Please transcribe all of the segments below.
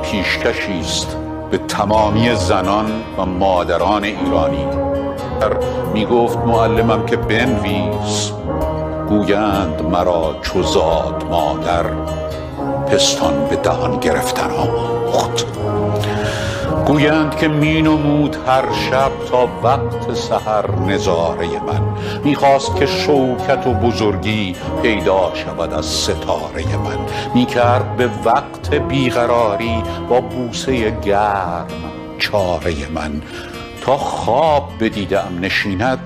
پیشکشی است به تمامی زنان و مادران ایرانی. می گفت معلمم که بنویس، گویند مرا چو زاد مادر پستان به دهان گرفتن آموخت. گویند که می نمود هر شب تا وقت سحر نظاره من، میخواست که شوکت و بزرگی پیدا شود از ستاره من، میکرد به وقت بیقراری با بوسه گرم چاره من. تا خواب بدیدم نشیند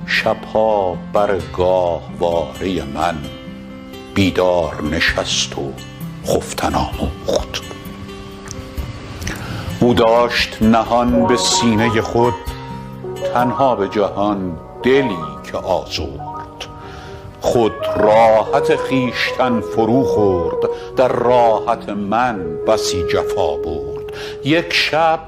شبها بر گاهواره من، بیدار نشست و خفتن آموخت. او داشت نهان به سینه خود تنها به جهان دلی که آزرد، خود راحت خویشتن فرو خورد، در راحت من بسی جفا برد. یک شب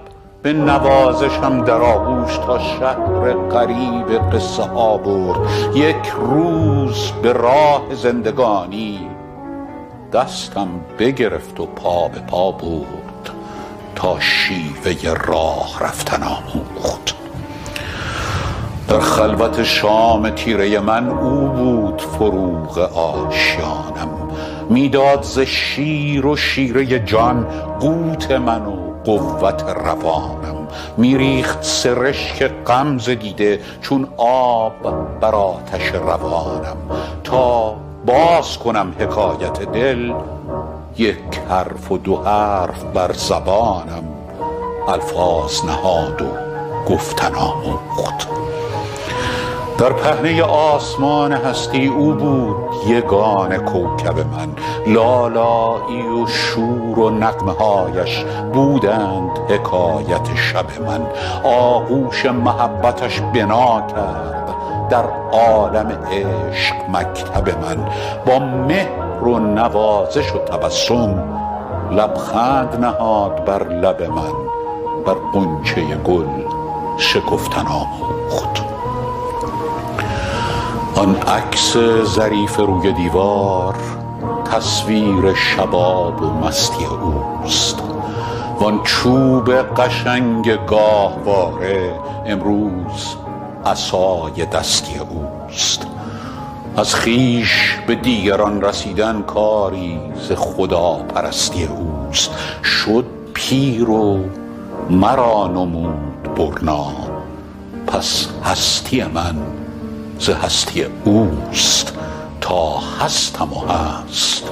به نوازشم در آغوش تا شهر غریب قصه ها برد. یک روز به راه زندگانی دستم بگرفت و پا به پا برد، تا شیوه راه رفتن آموخت. در خلوت شام تیره من او بود فروغ آشیانم، میداد ز شیر و شیره جان قوت من و قوت روانم. میریخت سرشک غمز دیده چون آب بر آتش روانم، تا باز کنم حکایت دل یک حرف و دو حرف بر زبانم الفاظ نهاد و گفتن آموخت. در پهنه آسمان هستی او بود یگانه کوکب من، لالایی و شور و نغمه هایش بودند حکایت شب من. آغوش محبتش بنا کرد در عالم عشق مکتب من، با مهر و نوازش و تبسم لبخند نهاد بر لب من، بر غنچه گل شکفتن آموخت. آن عکس ظریف روی دیوار تصویر شباب و مستی اوست، وان چوب قشنگ گاهواره امروز عصای دستی اوست. از خویش به دیگران رسیدن کاری ز خدا پرستی اوست. شد پیر و مرا نمود برنا، پس هستی من ز هستی اوست. تا هستم و هست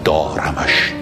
دارمش